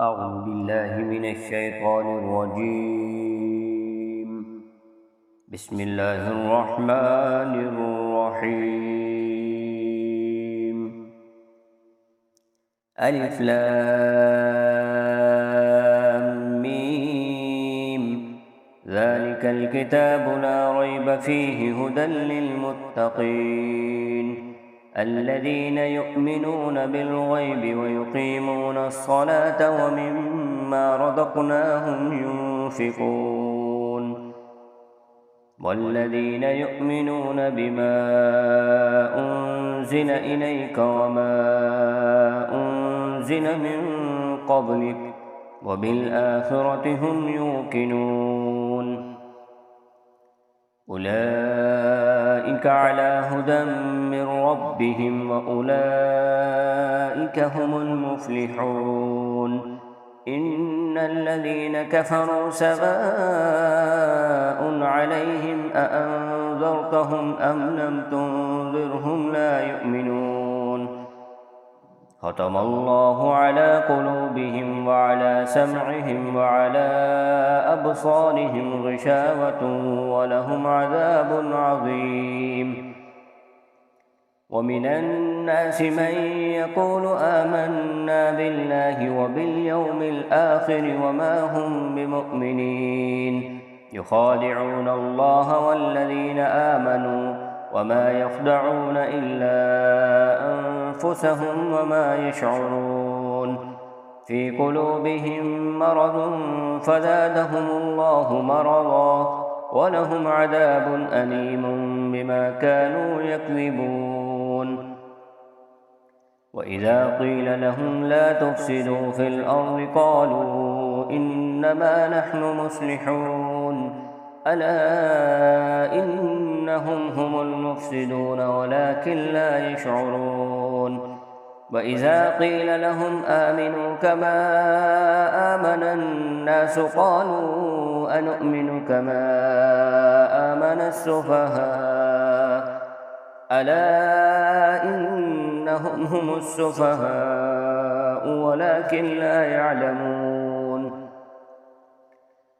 أعوذ بالله من الشيطان الرجيم. بسم الله الرحمن الرحيم. ألف لام ميم. ذلك الكتاب لا ريب فيه هدى للمتقين الذين يؤمنون بالغيب ويقيمون الصلاة ومما رزقناهم ينفقون والذين يؤمنون بما أنزل إليك وما أنزل من قبلك وبالآخرة هم يوقنون أولئك على هدى من ربهم وأولئك هم المفلحون. إن الذين كفروا سواء عليهم أأنذرتهم أم لم تنذرهم لا يؤمنون. ختم الله على قلوبهم وعلى سمعهم وعلى أبصارهم غشاوة ولهم عذاب عظيم. ومن الناس من يقول آمنا بالله وباليوم الآخر وما هم بمؤمنين يخادعون الله والذين آمنوا وما يخدعون إلا أنفسهم وما يشعرون. في قلوبهم مرض فزادهم الله مرضا ولهم عذاب أليم بما كانوا يكذبون. وإذا قيل لهم لا تفسدوا في الأرض قالوا إنما نحن مصلحون ألا إنهم هم المفسدون ولكن لا يشعرون. وإذا قيل لهم آمنوا كما آمن الناس قالوا أنؤمن كما آمن السفهاء ألا إنهم هم السفهاء ولكن لا يعلمون.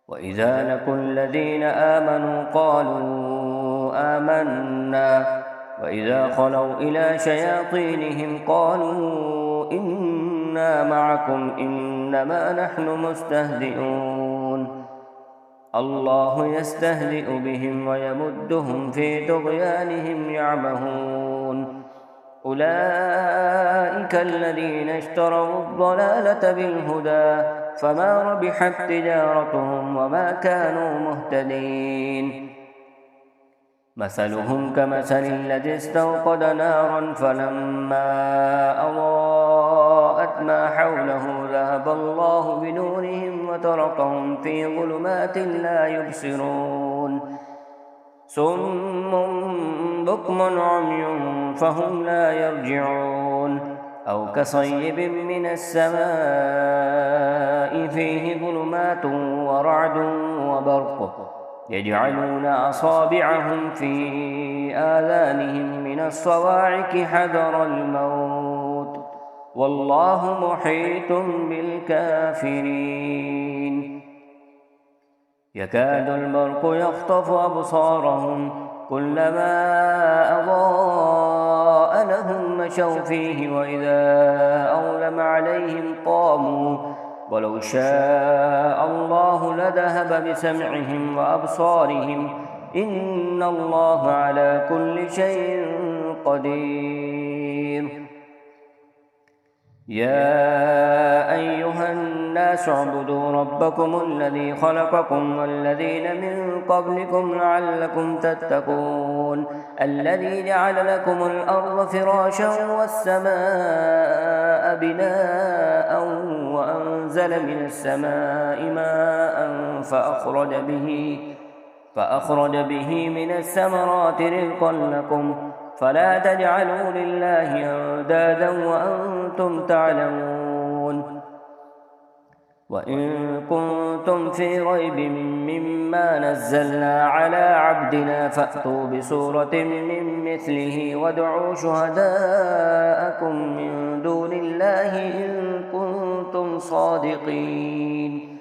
وإذا لقوا الذين آمنوا قالوا آمنا وإذا خلوا إلى شياطينهم قالوا إنا معكم إنما نحن مستهزئون. الله يستهزئ بهم ويمدهم في طغيانهم يعمهون. أولئك الذين اشتروا الضلالة بالهدى فما ربحت تجارتهم وما كانوا مهتدين. مثلهم كمثل الذي استوقد نارا فلما أضاءت ما حوله ذهب الله بنورهم وتركهم في ظلمات لا يبصرون. صم بكم عمي فهم لا يرجعون. أو كصيب من السماء فيه ظلمات ورعد وبرق يجعلون أصابعهم في آذانهم من الصواعق حذر الموت والله محيط بالكافرين. يكاد البرق يخطف أبصارهم كلما أضاء لهم مشوا فيه وإذا أظلم عليهم قاموا ولو شاء الله لذهب بسمعهم وأبصارهم إن الله على كل شيء قدير. يا أيها الناس اعبدوا ربكم الذي خلقكم والذين من قبلكم لعلكم تتقون الذي جعل لكم الأرض فراشا والسماء بناء وأنزل من السماء ماء فأخرج به من الثمرات رزقا لكم فلا تجعلوا لله أندادا وأنتم تعلمون. وإن كنتم في ريب مما نزلنا على عبدنا فأتوا بسورة من مثله وادعوا شهداءكم من دون الله إن كنتم كنتم صادقين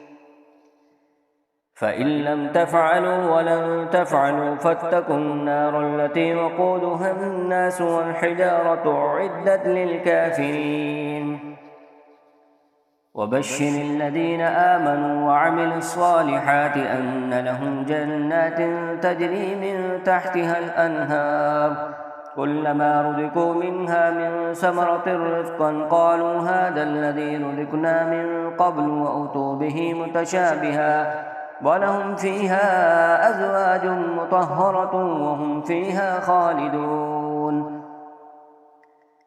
فإن لم تفعلوا ولن تفعلوا فاتقوا النار التي وقودها الناس والحجارة أعدت للكافرين وبشر الذين آمنوا وعملوا الصالحات أن لهم جنات تجري من تحتها الأنهار كلما رزقوا منها من ثمرة رزقا قالوا هذا الذي رزقنا من قبل وأتوا به متشابها ولهم فيها أزواج مطهرة وهم فيها خالدون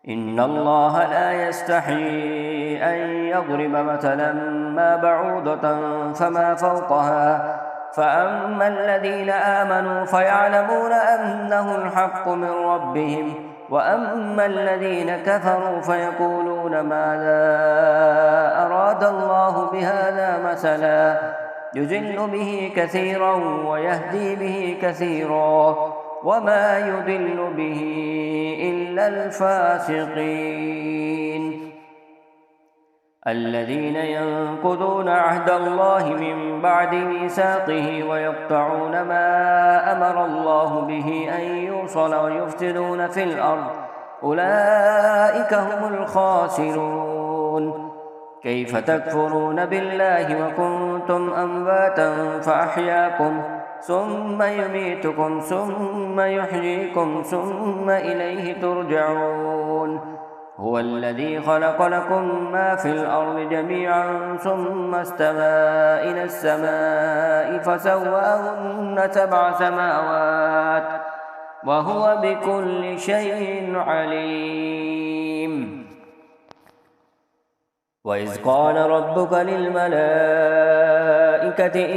إن الله لا يستحيي أن يضرب مثلا ما بعوضة فما فوقها فأما الذين آمنوا فيعلمون أنه الحق من ربهم وأما الذين كفروا فيقولون ماذا أراد الله بهذا مثلا يضل به كثيرا ويهدي به كثيرا وما يضل به إلا الفاسقين الذين ينقضون عهد الله من بعد ميثاقه ويقطعون ما أمر الله به أن يوصل ويفسدون في الأرض أولئك هم الخاسرون كيف تكفرون بالله وكنتم أمواتا فأحياكم ثم يميتكم ثم يحييكم ثم إليه ترجعون هو الذي خلق لكم ما في الأرض جميعا ثم استوى إلى السماء فسواهن 7 سماوات وهو بكل شيء عليم وإذ قال ربك للملائكة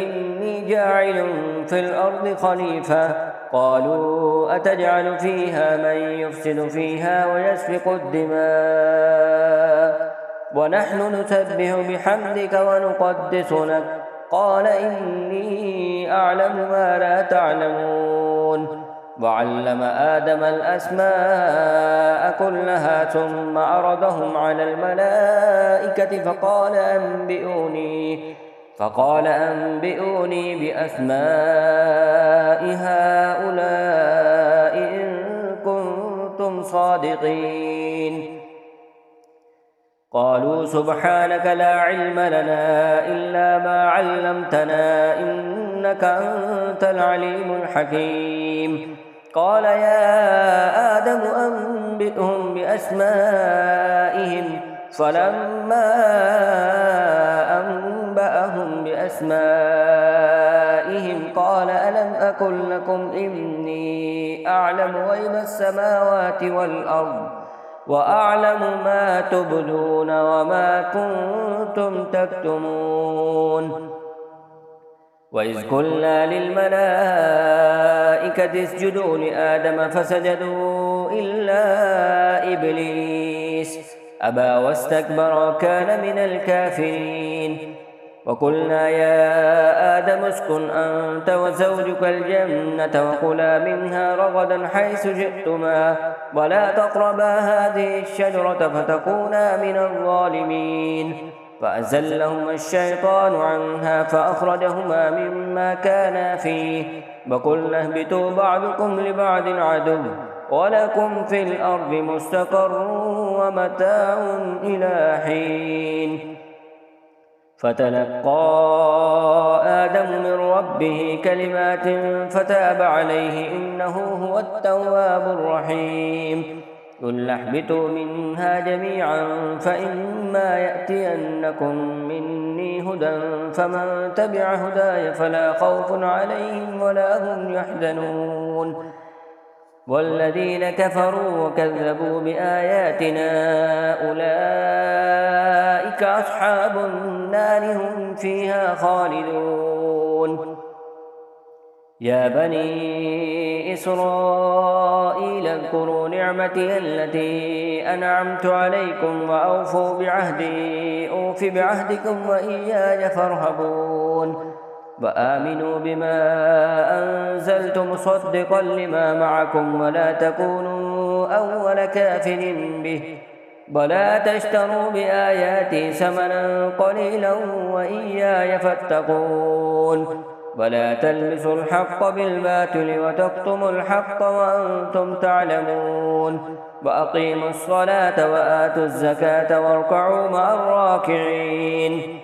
إني جاعل في الأرض خليفة قالوا أتجعل فيها من يفسد فيها ويسفك الدماء ونحن نسبح بحمدك ونقدس لك قال إني أعلم ما لا تعلمون وعلم آدم الأسماء كلها ثم عرضهم على الملائكة فقال أنبئوني بأسماء هؤلاء إن كنتم صادقين قالوا سبحانك لا علم لنا إلا ما علمتنا إنك أنت العليم الحكيم قال يا آدم أنبئهم بأسمائهم فلما أنبأهم بأسمائهم قال ألم أقل لكم إني أعلم غيب السماوات والأرض وأعلم ما تبدون وما كنتم تكتمون وإذ قلنا للملائكة اسجدوا لآدم فسجدوا إلا إبليس أبى واستكبر وكان من الكافرين وقلنا يا آدم اسكن أنت وزوجك الجنة وكلا منها رغدا حيث شئتما ولا تقربا هذه الشجرة فتكونا من الظالمين فأزلهما الشيطان عنها فأخرجهما مما كانا فيه وقلنا اهبطوا بعضكم لبعض عدو ولكم في الأرض مستقر ومتاع إلى حين فتلقى آدم من ربه كلمات فتاب عليه إنه هو التواب الرحيم قل اهبطوا منها جميعا فإما يأتينكم مني هدى فمن تبع هداي فلا خوف عليهم ولا هم يحزنون والذين كفروا وكذبوا بآياتنا أولئك أصحاب النار هم فيها خالدون يا بني إسرائيل اذكروا نعمتي التي أنعمت عليكم وأوفوا بعهدي أوف بعهدكم وإياي فارهبون وآمنوا بما أنزلت مصدقا لما معكم ولا تكونوا أول كافر به بلى تشتروا بآياتي ثمنا قليلا وإياي فاتقون ولا تلبسوا الحق بالباطل وتكتموا الحق وأنتم تعلمون وأقيموا الصلاة وآتوا الزكاة واركعوا مع الراكعين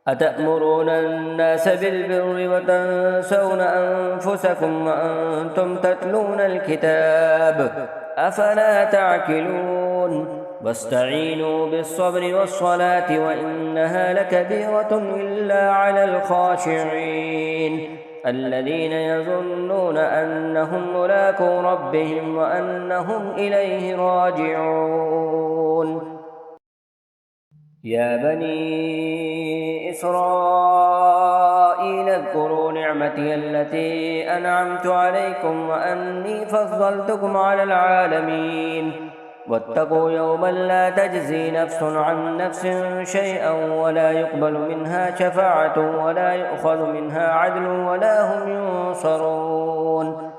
أتأمرون الناس بالبر وتنسون أنفسكم وأنتم تتلون الكتاب أفلا تعقلون واستعينوا بالصبر والصلاة وإنها لكبيرة إلا على الخاشعين الذين يظنون أنهم ملاقو ربهم وأنهم إليه راجعون يا بني إسرائيل اذكروا نعمتي التي أنعمت عليكم وأني فضلتكم على العالمين واتقوا يوما لا تجزي نفس عن نفس شيئا ولا يقبل منها شفاعة ولا يؤخذ منها عدل ولا هم ينصرون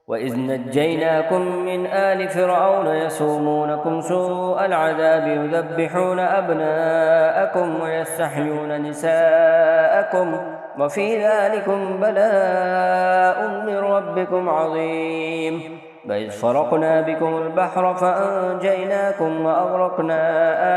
وإذ نجيناكم من آل فرعون يسومونكم سوء العذاب يذبحون أبناءكم ويستحيون نساءكم وفي ذلكم بلاء من ربكم عظيم وإذ فرقنا بكم البحر فأنجيناكم وأغرقنا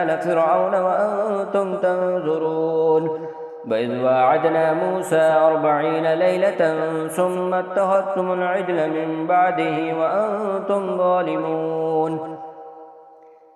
آل فرعون وأنتم تنظرون وإذ واعدنا موسى 40 ليلة ثم اتخذتم العجل من بعده وأنتم ظالمون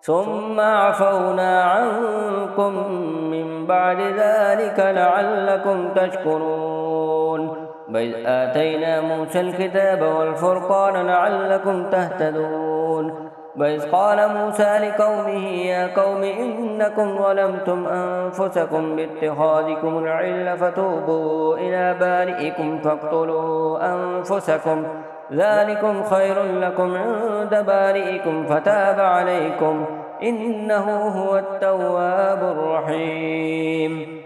ثم عفونا عنكم من بعد ذلك لعلكم تشكرون وإذ آتينا موسى الكتاب والفرقان لعلكم تهتدون وإذ قال موسى لقومه يا قوم إنكم ظلمتم أنفسكم باتخاذكم العجل فتوبوا إلى بارئكم فاقتلوا أنفسكم ذلكم خير لكم عند بارئكم فتاب عليكم إنه هو التواب الرحيم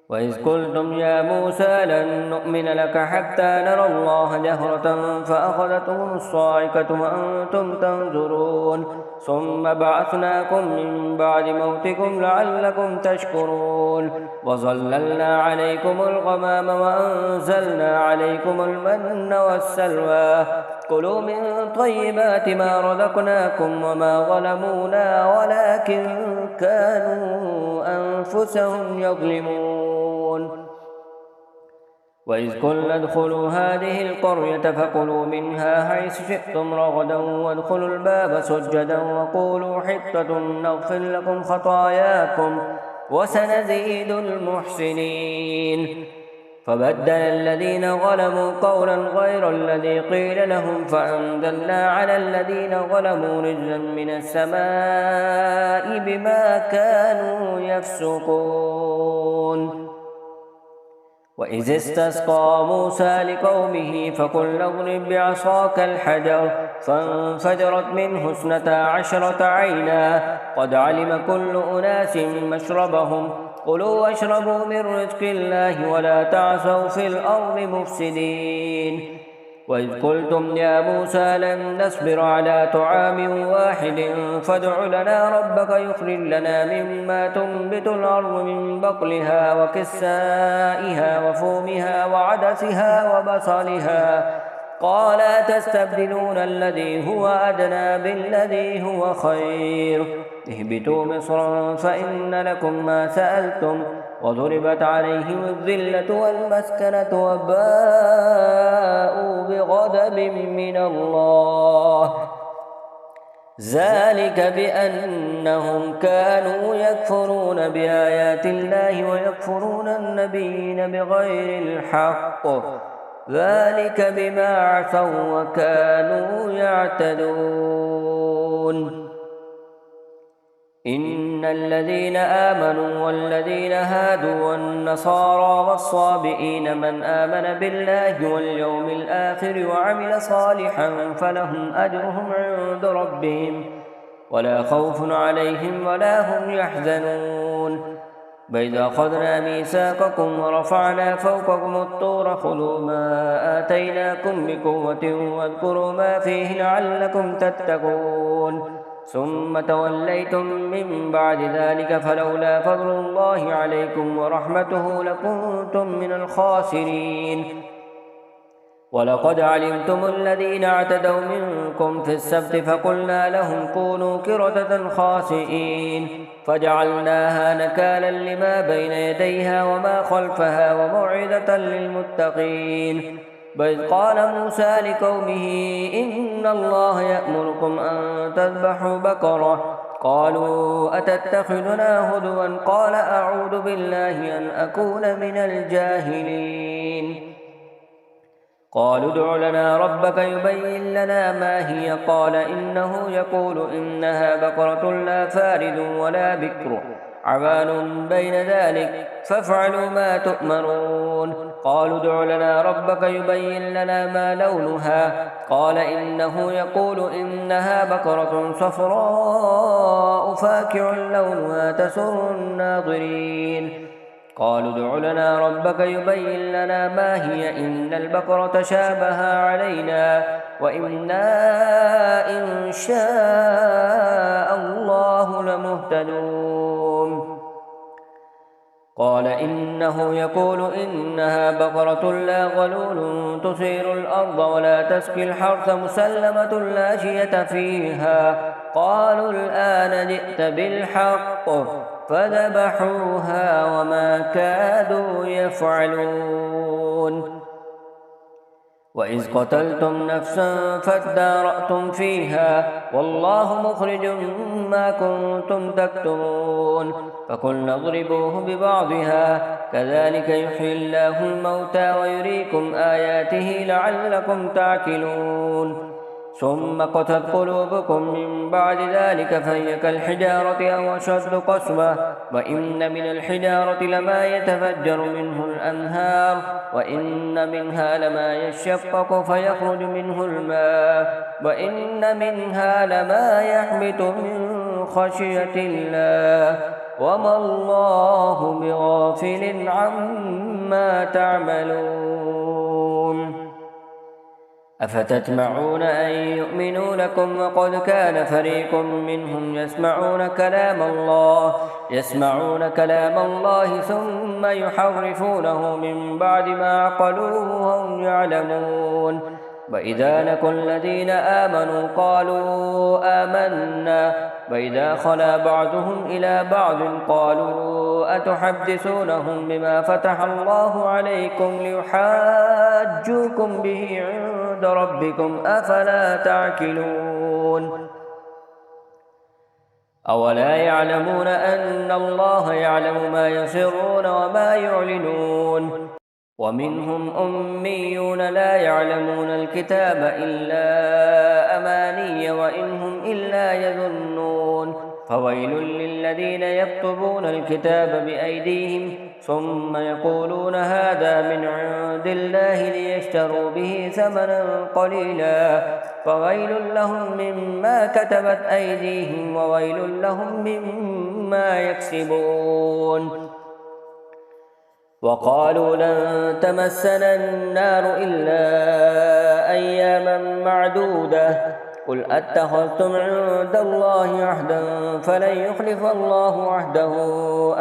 وإذ قلتم يا موسى لن نؤمن لك حتى نرى الله جهرة فأخذتهم الصاعقة وأنتم تنظرون ثم بعثناكم من بعد موتكم لعلكم تشكرون وظللنا عليكم الغمام وأنزلنا عليكم المن والسلوى كلوا من طيبات ما رزقناكم وما ظلمونا ولكن كانوا أنفسهم يظلمون وإذ قلنا ادخلوا هذه القرية فكلوا منها حيث شئتم رغدا وادخلوا الباب سجدا وقولوا حطة نغفر لكم خطاياكم وسنزيد المحسنين فبدل الذين ظلموا قولا غير الذي قيل لهم فأنزلنا على الذين ظلموا رجزا من السماء بما كانوا يفسقون وإذ استسقى موسى لقومه فقل اضرب بعصاك الحجر فانفجرت منه 12 عينا قد علم كل أناس مشربهم كلوا واشربوا من رزق الله ولا تعثوا في الأرض مفسدين وإذ قلتم يا موسى لن نصبر على طعام واحد فادع لنا ربك يخرج لنا مما تنبت الأرض من بقلها وكسائها وفومها وعدسها وبصلها قال أتستبدلون الذي هو أدنى بالذي هو خير اهبطوا مصرا فإن لكم ما سألتم وضربت عليهم الذلة والمسكنة وباءوا بغضب من الله ذلك بأنهم كانوا يكفرون بآيات الله ويكفرون النبيين بغير الحق ذلك بما عصوا وكانوا يعتدون إن الذين آمنوا والذين هادوا والنصارى والصابئين من آمن بالله واليوم الآخر وعمل صالحا فلهم أجرهم عند ربهم ولا خوف عليهم ولا هم يحزنون وإذ أخذنا ميثاقكم ورفعنا فوقكم الطور خذوا ما آتيناكم بقوة واذكروا ما فيه لعلكم تتقون ثم توليتم من بعد ذلك فلولا فضل الله عليكم ورحمته لكنتم من الخاسرين ولقد علمتم الذين اعتدوا منكم في السبت فقلنا لهم كونوا قردة خاسئين فجعلناها نكالا لما بين يديها وما خلفها وموعظة للمتقين وإذ قال موسى لقومه إن الله يأمركم أن تذبحوا بقرة قالوا أتتخذنا هزوا قال أعوذ بالله أن أكون من الجاهلين قالوا ادع لنا ربك يبين لنا ما هي قال إنه يقول إنها بقرة لا فارد ولا بكر عوان بين ذلك فافعلوا ما تؤمرون قالوا ادع لنا ربك يبين لنا ما لونها قال إنه يقول إنها بقرة صفراء فاكع لونها تسر الناظرين قالوا ادع لنا ربك يبين لنا ما هي إن البقرة شابه علينا وإنا إن شاء الله لمهتدون قال إنه يقول إنها بقرة لا غلول تثير الأرض ولا تسقي الحرث مسلمة لا شية فيها قالوا الآن جئت بالحق فذبحوها وما كادوا يفعلون وإذ قتلتم نفسا فادارأتم فيها والله مخرج ما كنتم تكتمون فقلنا اضربوه ببعضها كذلك يحيي الله الموتى ويريكم آياته لعلكم تعقلون ثم قست قلوبكم من بعد ذلك فهي كالحجارة أو أشد قسوة وإن من الحجارة لما يتفجر منه الأنهار وإن منها لما يشقق فيخرج منه الماء وإن منها لما يحبط من خشية الله وما الله بغافل عما تعملون أفتطمعون أن يؤمنوا لكم وقد كان فريق منهم يسمعون كلام الله ثم يحرفونه من بعد ما عقلوه وهم يعلمون وإذا لقوا الذين آمنوا قالوا آمنا وإذا خلا بعضهم إلى بعض قالوا أتحدثونهم بما فتح الله عليكم ليحاجوكم به عند ربكم أفلا تعقلون أولا يعلمون أن الله يعلم ما يسرون وما يعلنون ومنهم أميون لا يعلمون الكتاب إلا أماني وإن هم إلا يظنون فويل للذين يكتبون الكتاب بأيديهم ثم يقولون هذا من عند الله ليشتروا به ثمنا قليلا فويل لهم مما كتبت أيديهم وويل لهم مما يكسبون وقالوا لن تمسنا النار إلا أياما معدودة قل أتخذتم عند الله عهدا فلن يخلف الله عهده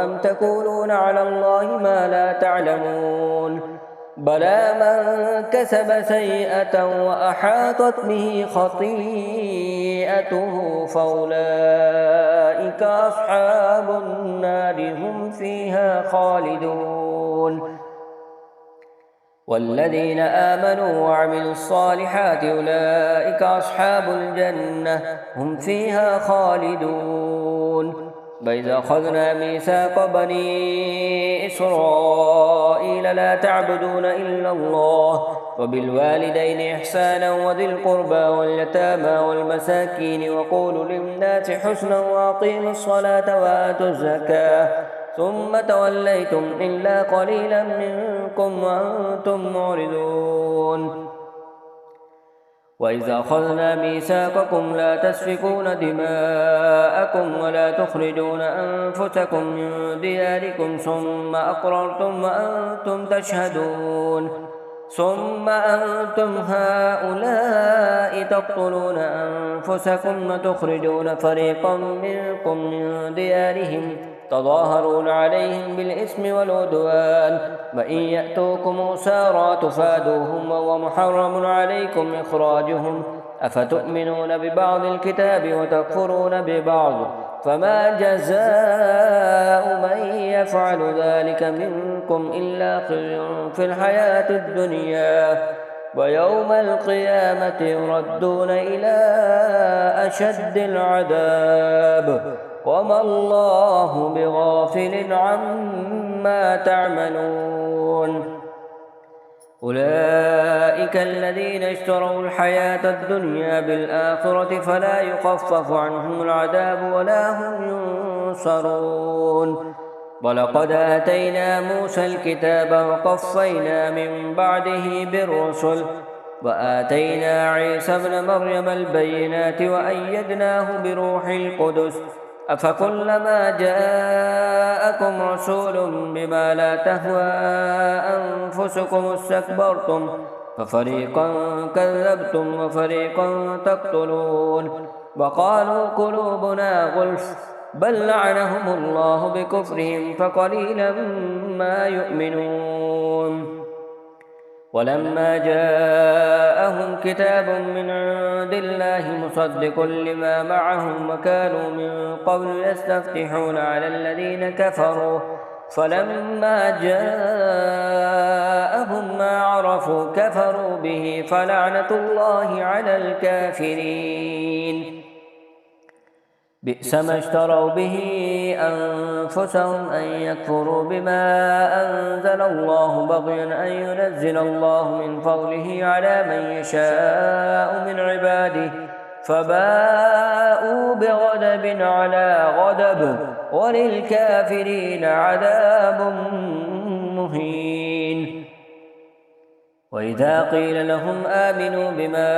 أم تقولون على الله ما لا تعلمون بلى من كسب سيئة وأحاطت به خطيئته فأولئك أصحاب النار هم فيها خالدون والذين آمنوا وعملوا الصالحات أولئك أصحاب الجنة هم فيها خالدون وإذا أخذنا ميثاق بني إسرائيل لا تعبدون إلا الله وبالوالدين إحسانا وذي القربى واليتامى والمساكين وقولوا للناس حسنا وأقيموا الصلاة وآتوا الزكاة ثم توليتم إلا قليلا منكم وأنتم معرضون وإذا أخذنا ميثاقكم لا تسفكون دماءكم ولا تخرجون أنفسكم من دياركم ثم أقررتم وأنتم تشهدون ثم أنتم هؤلاء تقتلون أنفسكم وتخرجون فريقا منكم من ديارهم تظاهرون عليهم بالإثم والعدوان وإن يأتوكم أسارى تفادوهم وهو محرم عليكم إخراجهم أفتؤمنون ببعض الكتاب وتكفرون ببعض فما جزاء من يفعل ذلك منكم إلا خزي في الحياة الدنيا ويوم القيامة يردون إلى أشد العذاب وما الله بغافل عما تعملون أولئك الذين اشتروا الحياة الدنيا بالآخرة فلا يخفف عنهم العذاب ولا هم ينصرون ولقد آتينا موسى الكتاب وقفينا من بعده بالرسل وآتينا عيسى ابن مريم البينات وأيدناه بروح القدس أفكلما جاءكم رسول بما لا تهوى أنفسكم استكبرتم ففريقا كذبتم وفريقا تقتلون وقالوا قلوبنا غلف بل لعنهم الله بكفرهم فقليلا ما يؤمنون ولما جاءهم كتاب من عند الله مصدق لما معهم وكانوا من قبل يستفتحون على الذين كفروا فلما جاءهم ما عرفوا كفروا به فلعنة الله على الكافرين بئس ما اشتروا به أنفسهم أن يكفروا بما أنزل الله بغيا أن ينزل الله من فضله على من يشاء من عباده فباءوا بغضب على غضب وللكافرين عذاب مهين وإذا قيل لهم آمنوا بما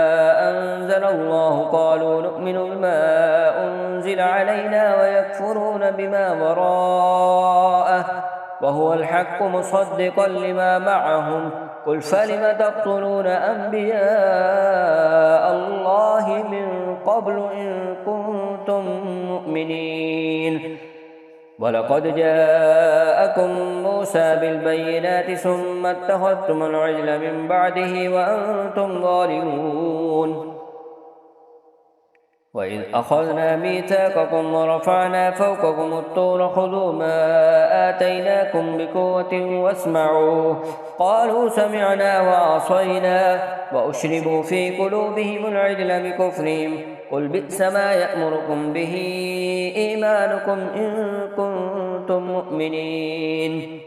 أنزل الله قالوا نؤمن بما أنزل علينا ويكفرون بما وراءه وهو الحق مصدقا لما معهم قل فلم تقتلون أنبياء الله من قبل إن كنتم مؤمنين ولقد جاءكم موسى بالبينات ثم اتخذتم العجل من بعده وأنتم ظالمون وإذ أخذنا ميثاقكم ورفعنا فوقكم الطور خذوا ما آتيناكم بقوة واسمعوا قالوا سمعنا وعصينا وأشربوا في قلوبهم العجل بكفرهم قل بئس ما يأمركم به إيمانكم إن كنتم مؤمنين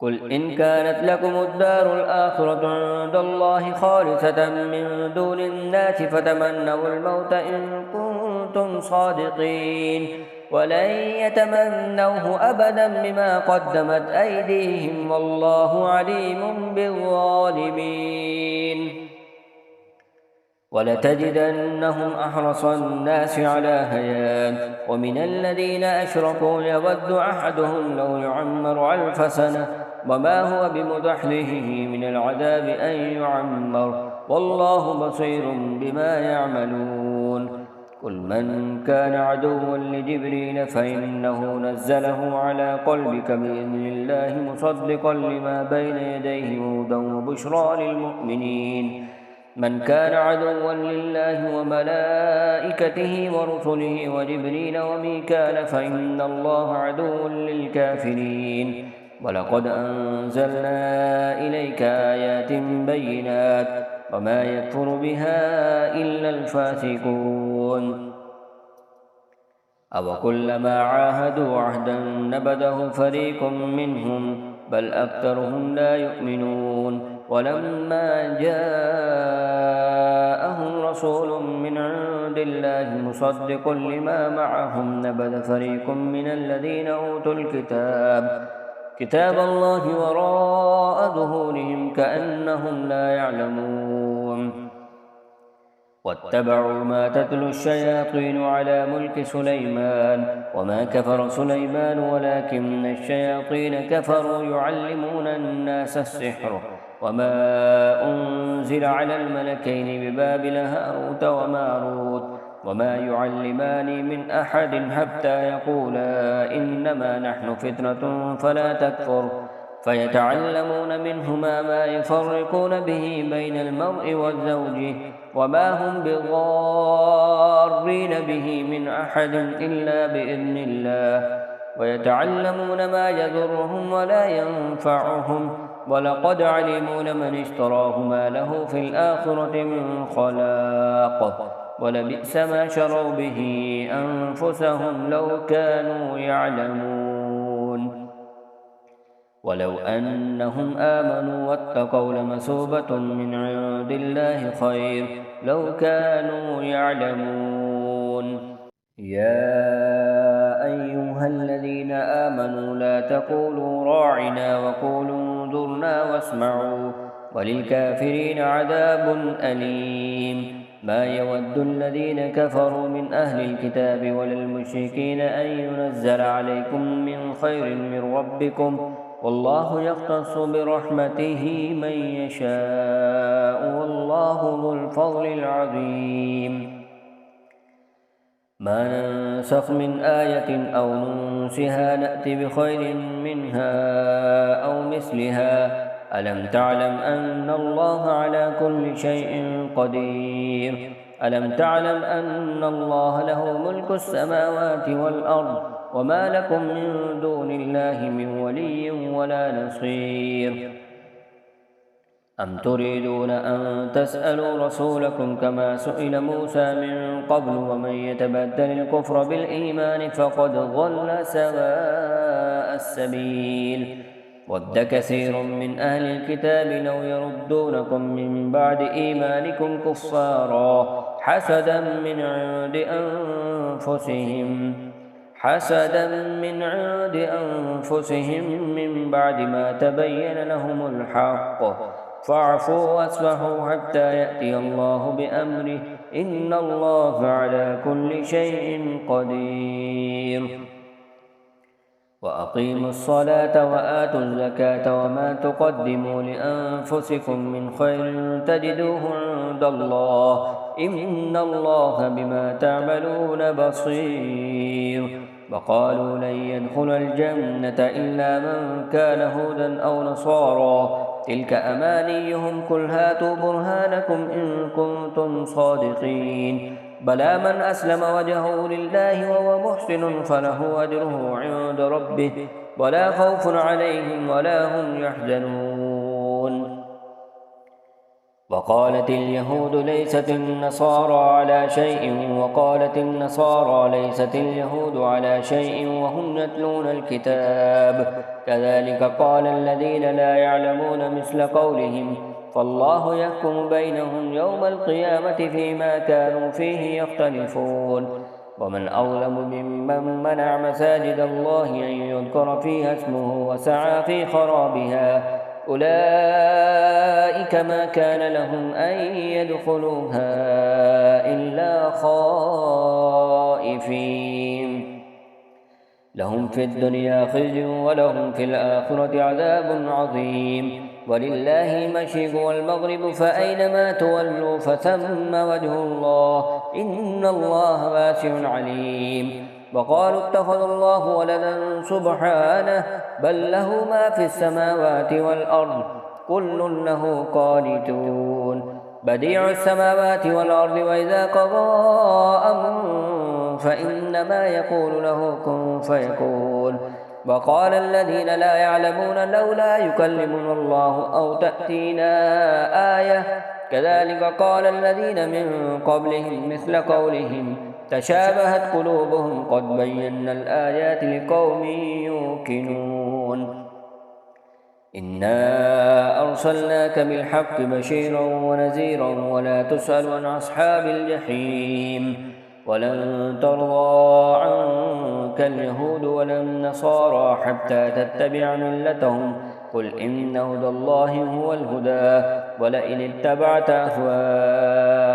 قل إن كانت لكم الدار الآخرة عند الله خالصة من دون الناس فتمنوا الموت إن كنتم صادقين ولن يتمنوه أبدا بما قدمت أيديهم والله عليم بالظالمين ولتجدنهم أحرص الناس على حياة ومن الذين أشركوا يود أحدهم لو يعمر 1000 سنة وما هو بمزحزحه من العذاب أن يعمر والله بصير بما يعملون قل من كان عدوا لجبريل فإنه نزله على قلبك بإذن الله مصدقا لما بين يديه هدى وبشرى للمؤمنين من كان عدوا لله وملائكته ورسله وجبريل وميكال فإن الله عدو للكافرين ولقد أنزلنا إليك آيات بينات وما يكفر بها إلا الفاسقون أوكلما عاهدوا عهدا نبذه فريق منهم بل أكثرهم لا يؤمنون ولما جاءهم رسول من عند الله مصدق لما معهم نبذ فريق من الذين أوتوا كتاب الله وراء ظهورهم كأنهم لا يعلمون واتبعوا ما تتلو الشياطين على ملك سليمان وما كفر سليمان ولكن الشياطين كفروا يعلمون الناس السحر وما أنزل على الملكين ببابل هاروت وماروت وما يعلمان من أحد حتى يقولا إنما نحن فتنة فلا تكفر فيتعلمون منهما ما يفرقون به بين المرء والزوج وما هم بضارين به من أحد إلا بإذن الله ويتعلمون ما يضرهم ولا ينفعهم ولقد علموا لمن اشتراه ما له في الآخرة من خلاق ولبئس ما شروا به أنفسهم لو كانوا يعلمون ولو أنهم آمنوا واتقوا لمثوبة من عند الله خير لو كانوا يعلمون يا أيها الذين آمنوا لا تقولوا راعنا وقولوا انظرنا واسمعوا وللكافرين عذاب أليم ما يود الذين كفروا من أهل الكتاب ولا المشركين أن ينزل عليكم من خير من ربكم والله يختص برحمته من يشاء والله ذو الفضل العظيم ما ننسخ من آية أو ننسها نأت بخير منها أو مثلها ألم تعلم أن الله على كل شيء قدير ألم تعلم أن الله له ملك السماوات والأرض وما لكم من دون الله من ولي ولا نصير أم تريدون أن تسألوا رسولكم كما سئل موسى من قبل ومن يتبدل الكفر بالإيمان فقد ضل سواء السبيل ود كثير من أهل الكتاب لو يردونكم من بعد إيمانكم كفارا حسدا من عند أنفسهم من بعد ما تبين لهم الحق فاعفوا واصفحوا حتى يأتي الله بأمره إن الله على كل شيء قدير وأقيموا الصلاة وآتوا الزكاة وما تقدموا لأنفسكم من خير تجدوه عند الله إن الله بما تعملون بصير وقالوا لن يدخل الجنة إلا من كان هودا أو نصارى تلك أمانيهم قل هاتوا برهانكم إن كنتم صادقين بلى من أسلم وجهه لله وهو محسن فله أجره عند ربه ولا خوف عليهم ولا هم يحزنون وقالت اليهود ليست النصارى على شيء وقالت النصارى ليست اليهود على شيء وهم يتلون الكتاب كذلك قال الذين لا يعلمون مثل قولهم فالله يحكم بينهم يوم القيامة فيما كانوا فيه يختلفون ومن أظلم ممن منع مساجد الله أن يذكر فيها اسمه وسعى في خرابها أولئك ما كان لهم أن يدخلوها إلا خائفين لهم في الدنيا خزي ولهم في الآخرة عذاب عظيم ولله المشرق والمغرب فأينما تولوا فثم وجه الله إن الله واسع عليم وقالوا اتخذ الله ولدا سبحانه بل له ما في السماوات والأرض كل له قانتون بديع السماوات والأرض وإذا قضى أمرا فإنما يقول له كن فيكون وقال الذين لا يعلمون لولا يكلمنا الله أو تأتينا آية كذلك قال الذين من قبلهم مثل قولهم تشابهت قلوبهم قد بينا الآيات لقوم يوقنون إنا أرسلناك بالحق بشيرا ونذيرا ولا تسأل عن أصحاب الجحيم ولن ترضى عنك اليهود ولا النصارى حتى تتبع ملتهم قل إن هدى الله هو الهدى ولئن اتبعت أهواءهم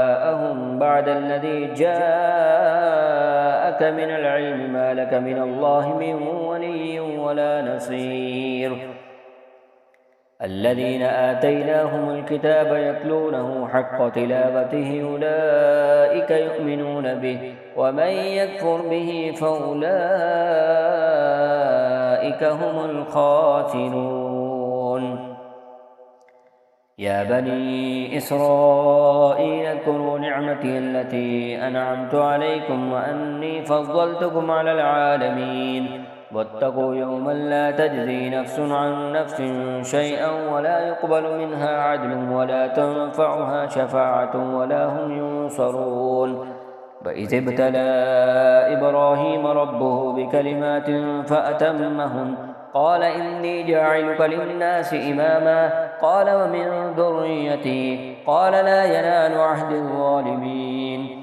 بعد الذي جاءك من العلم ما لك من الله من ولي ولا نصير الذين آتيناهم الكتاب يتلونه حق تلاوته أولئك يؤمنون به ومن يكفر به فأولئك هم الخاسرون يا بني إسرائيل اذكروا نعمتي التي أنعمت عليكم وأني فضلتكم على العالمين واتقوا يوما لا تجزي نفس عن نفس شيئا ولا يقبل منها عدل ولا تنفعها شفاعة ولا هم ينصرون وإذ ابتلى إبراهيم ربه بكلمات فأتمهن قال إني جاعلك للناس إماما قال ومن ذريتي قال لا ينال عهد الظالمين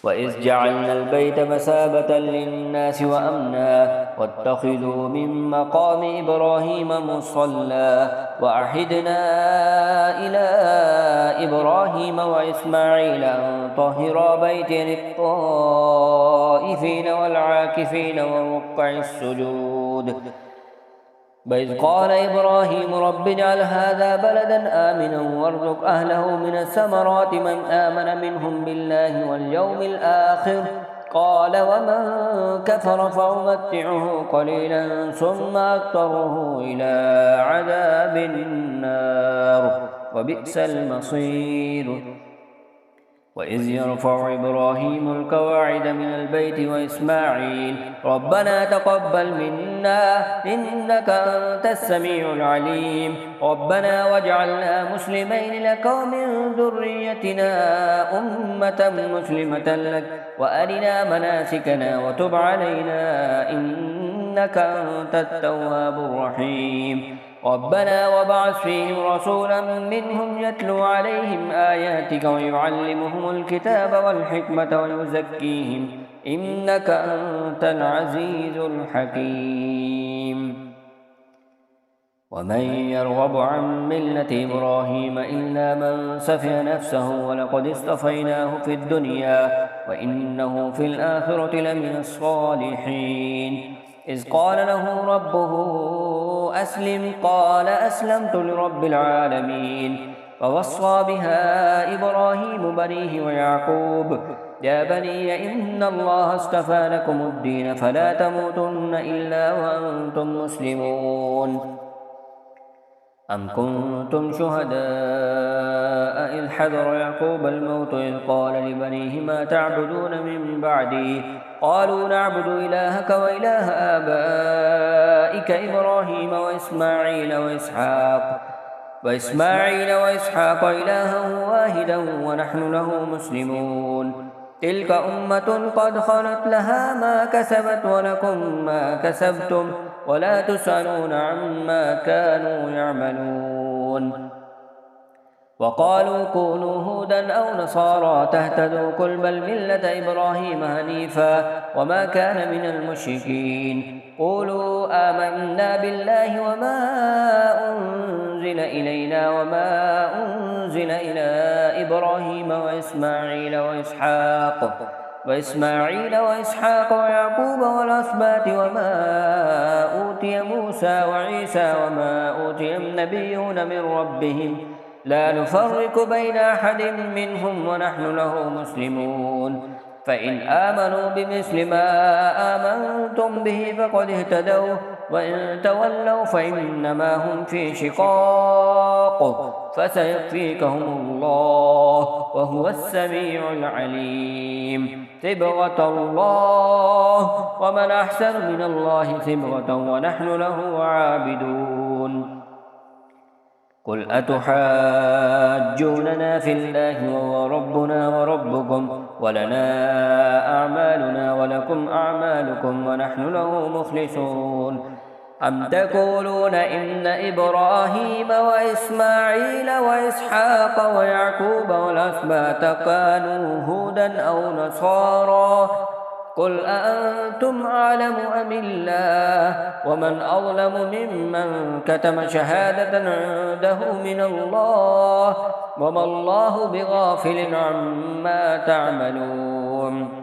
وإذ جعلنا البيت مثابة للناس وأمنا واتخذوا من مقام إبراهيم مصلى وأعهدنا إلى إبراهيم وإسماعيل أن طهرا بيتي للطائفين والعاكفين والركع السجود وإذ قال إبراهيم رب اجعل هذا بلدا آمنا وارزق أهله من الثمرات من آمن منهم بالله واليوم الآخر قال ومن كفر فأمتعه قليلا ثم أضطره إلى عذاب النار وبئس المصير وإذ يرفع إبراهيم القواعد من البيت وإسماعيل ربنا تقبل منا إنك أنت السميع العليم ربنا واجعلنا مسلمين لك ومن ذريتنا أمة مسلمة لك وأرنا مناسكنا وتب علينا إنك أنت التواب الرحيم ربنا وابعث فيهم رسولا منهم يتلو عليهم آياتك ويعلمهم الكتاب والحكمة ويزكيهم إنك أنت العزيز الحكيم ومن يرغب عن ملة إبراهيم إلا من سفه نفسه ولقد اصطفيناه في الدنيا وإنه في الآخرة لمن الصالحين إذ قال له ربه أسلم قال أسلمت لرب العالمين فوصى بها إبراهيم بنيه ويعقوب يا بني إن الله اصطفى لكم الدين فلا تموتن إلا وأنتم مسلمون أم كنتم شهداء إذ حضر يعقوب الموت إذ قال لبنيه ما تعبدون من بعدي قالوا نعبد إلهك وإله آبائك إبراهيم وإسماعيل وإسحاق إلها واحدا ونحن له مسلمون تلك أمة قد خلت لها ما كسبت ولكم ما كسبتم ولا تسألون عما كانوا يعملون وقالوا كونوا هودا أو نصارى تهتدوا قل بل ملة إبراهيم حنيفا وما كان من المشركين قولوا آمنا بالله وما أنزل إلينا وما أنزل إلى إبراهيم وإسماعيل وإسحاق ويعقوب والأسباط وما أوتي موسى وعيسى وما أوتي النبيون من ربهم لا نفرق بين أحد منهم ونحن له مسلمون فإن آمنوا بمثل ما آمنتم به فقد اهتدوا وإن تولوا فإنما هم في شقاق فسيكفيكهم الله وهو السميع العليم صبغة الله ومن أحسن من الله صبغة ونحن له عابدون قل أتحاجوننا في الله وهو ربنا وربكم ولنا أعمالنا ولكم أعمالكم ونحن له مخلصون أم تقولون إن إبراهيم وإسماعيل وإسحاق ويعقوب والأسباط كانوا هودا أو نصارى قل أأنتم أعلم أم الله ومن أظلم ممن كتم شهادة عنده من الله وما الله بغافل عما تعملون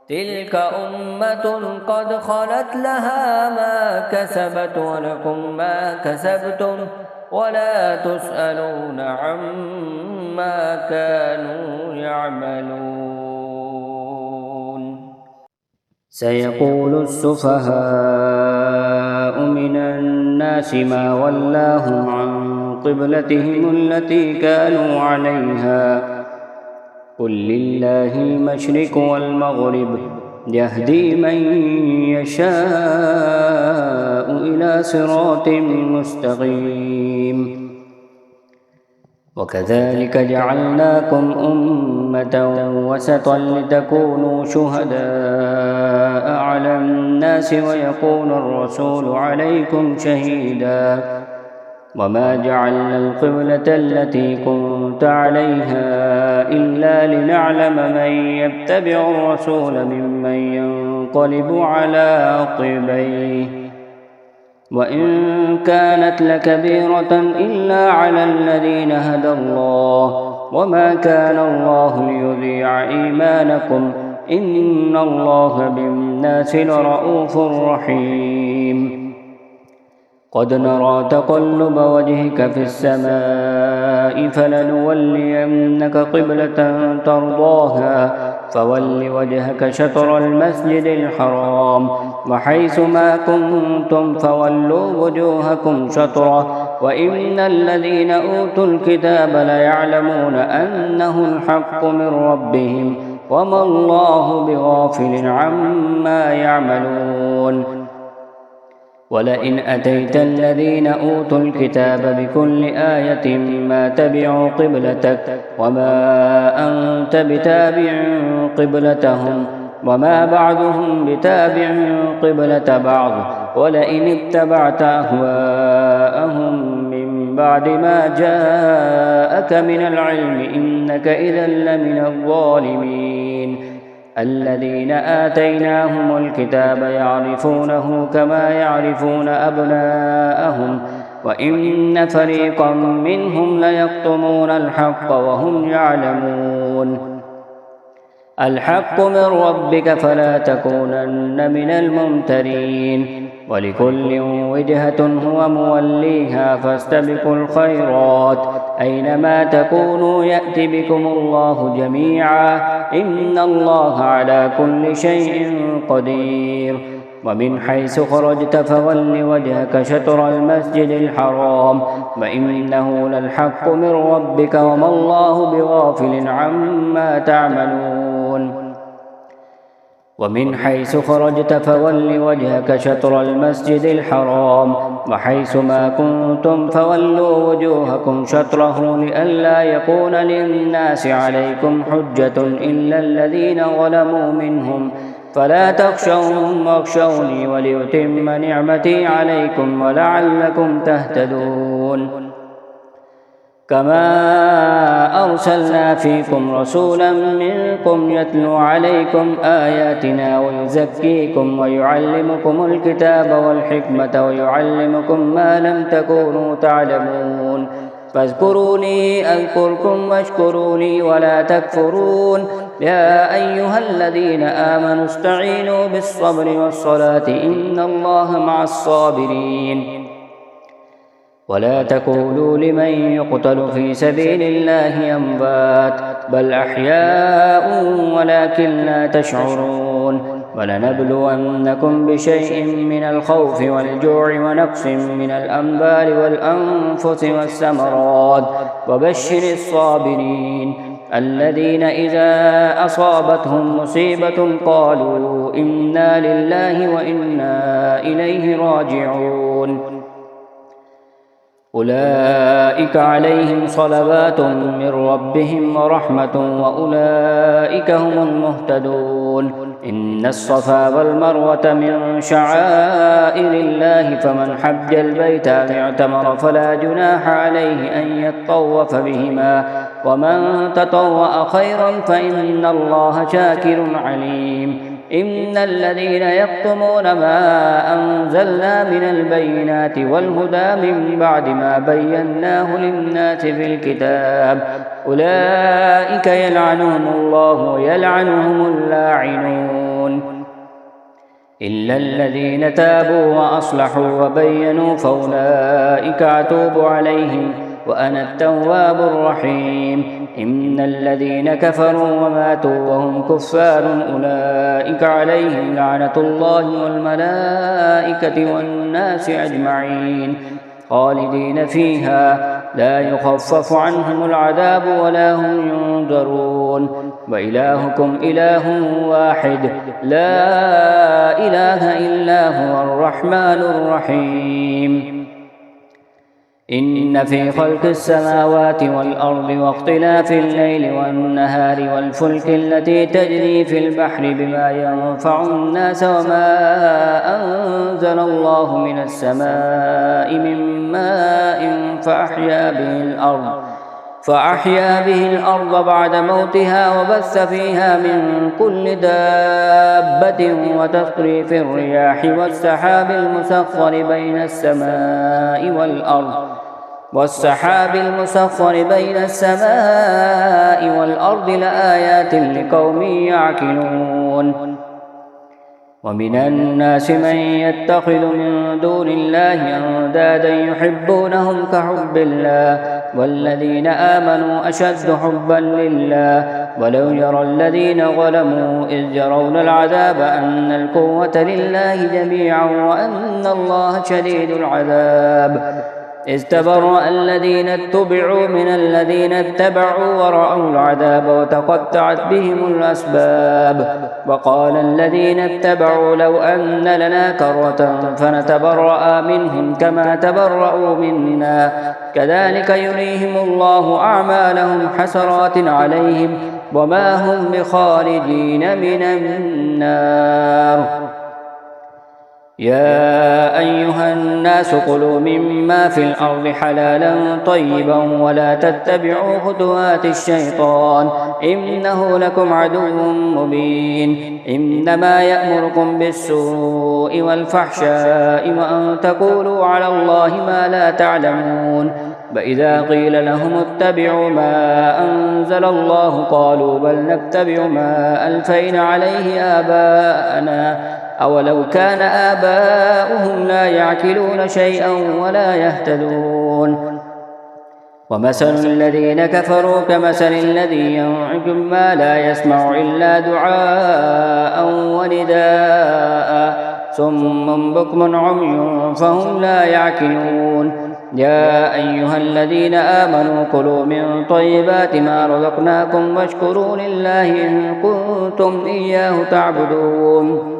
تلك أمة قد خلت لها ما كسبت ولكم ما كسبتم ولا تسألون عما كانوا يعملون سيقول السفهاء من الناس ما ولاهم عن قبلتهم التي كانوا عليها قل لله المشرق والمغرب يهدي من يشاء إلى صراط مستقيم وكذلك جعلناكم أمة وسطا لتكونوا شهداء على الناس ويكون الرسول عليكم شهيدا وما جعلنا القبلة التي كنت عليها إلا لنعلم من يتبع الرسول ممن ينقلب على عقبيه وإن كانت لكبيرة إلا على الذين هدى الله وما كان الله ليضيع إيمانكم إن الله بالناس لرءوف رحيم قد نرى تقلب وجهك في السماء فلنولينك قبلة ترضاها فول وجهك شطر المسجد الحرام وحيث ما كنتم فولوا وجوهكم شطره وإن الذين أوتوا الكتاب ليعلمون أنه الحق من ربهم وما الله بغافل عما يعملون ولئن أتيت الذين أوتوا الكتاب بكل آية ما تبعوا قبلتك وما أنت بتابع قبلتهم وما بعضهم بتابع قبلة بعض ولئن اتبعت أهواءهم من بعد ما جاءك من العلم إنك إذا لمن الظالمين الذين آتيناهم الكتاب يعرفونه كما يعرفون أبناءهم وإن فريقا منهم ليكتمون الحق وهم يعلمون الحق من ربك فلا تكونن من الممترين ولكل وجهة هو موليها فاستبقوا الخيرات أينما تكونوا يأت بكم الله جميعا إن الله على كل شيء قدير ومن حيث خرجت فول وجهك شطر المسجد الحرام وإنه للحق من ربك وما الله بغافل عما تعملون ومن حيث خرجت فول وجهك شطر المسجد الحرام وحيث ما كنتم فولوا وجوهكم شطره لئلا يكون للناس عليكم حجة إلا الذين ظلموا منهم فلا تخشوهم واخشوني وليتم نعمتي عليكم ولعلكم تهتدون كما أرسلنا فيكم رسولا منكم يتلو عليكم آياتنا ويزكيكم ويعلمكم الكتاب والحكمة ويعلمكم ما لم تكونوا تعلمون فاذكروني أذكركم واشكروني ولا تكفرون يا أيها الذين آمنوا استعينوا بالصبر والصلاة إن الله مع الصابرين ولا تقولوا لمن يقتل في سبيل الله أموات بل أحياء ولكن لا تشعرون ولنبلونكم بشيء من الخوف والجوع ونقص من الأموال والأنفس والثمرات وبشر الصابرين الذين إذا أصابتهم مصيبة قالوا إنا لله وإنا إليه راجعون أولئك عليهم صلوات من ربهم ورحمة وأولئك هم المهتدون إن الصفا والمروة من شعائر الله فمن حج البيت أو اعتمر فلا جناح عليه أن يطوف بهما ومن تطوع خيرا فإن الله شاكر عليم إن الذين يكتمون ما أنزلنا من البينات والهدى من بعد ما بيناه للناس في الكتاب أولئك يلعنهم الله ويلعنهم اللاعنون إلا الذين تابوا وأصلحوا وبينوا فأولئك أتوب عليهم وأنا التواب الرحيم إن الذين كفروا وماتوا وهم كفار أولئك عليهم لعنة الله والملائكة والناس أجمعين خالدين فيها لا يخفف عنهم العذاب ولا هم ينظرون وإلهكم إله واحد لا إله إلا هو الرحمن الرحيم إن في خلق السماوات والأرض واختلاف الليل والنهار والفلك التي تجري في البحر بما ينفع الناس وما أنزل الله من السماء من ماء فأحيا به الأرض بعد موتها وبث فيها من كل دابة وتصريف الرياح والسحاب المسخر بين السماء والأرض لآيات لقوم يعقلون ومن الناس من يتخذ من دون الله أندادا يحبونهم كحب الله والذين آمنوا أشد حبا لله ولو يرى الذين ظلموا إذ يرون العذاب أن القوة لله جميعا وأن الله شديد العذاب إذ تبرأ الذين اتبعوا من الذين اتبعوا ورأوا العذاب وتقطعت بهم الأسباب وقال الذين اتبعوا لو أن لنا كرة فنتبرأ منهم كما تبرأوا منا كذلك يريهم الله أعمالهم حسرات عليهم وما هم بخارجين من النار يا أيها الناس كلوا مما في الأرض حلالا طيبا ولا تتبعوا خطوات الشيطان إنه لكم عدو مبين إنما يأمركم بالسوء والفحشاء وأن تقولوا على الله ما لا تعلمون وإذا قيل لهم اتبعوا ما أنزل الله قالوا بل نتبع ما ألفينا عليه آباءنا أولو كان آباؤهم لا يعقلون شيئا ولا يهتدون ومثل الذين كفروا كمثل الذي ينعق ما لا يسمع إلا دعاء ونداء صم بكم عمي فهم لا يعقلون يا أيها الذين آمنوا كلوا من طيبات ما رزقناكم واشكروا لله إن كنتم إياه تعبدون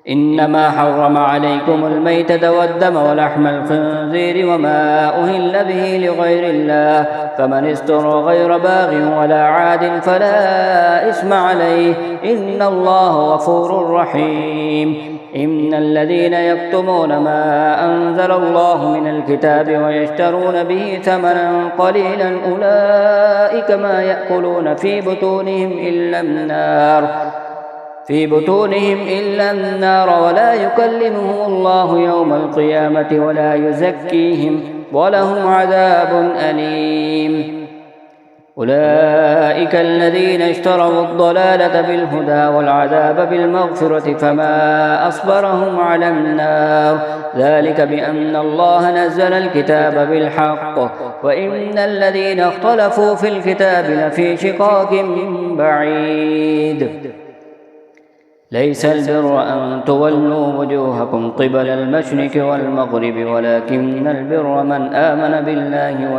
إنما حرم عليكم الميتة والدم ولحم الخنزير وما أهل به لغير الله فمن استر غير باغ ولا عاد فلا إثم عليه إن الله غفور رحيم إن الذين يكتمون ما أنزل الله من الكتاب ويشترون به ثمنا قليلا أولئك ما يأكلون في بطونهم إلا النار ولا يكلمهم الله يوم القيامة ولا يزكيهم ولهم عذاب أليم أولئك الذين اشتروا الضلالة بالهدى والعذاب بالمغفرة فما أصبرهم على النار ذلك بأن الله نزل الكتاب بالحق وإن الذين اختلفوا في الكتاب لفي شقاق بعيد ليس البر أن تولوا وجوهكم قبل المشرق والمغرب ولكن البر من آمن بالله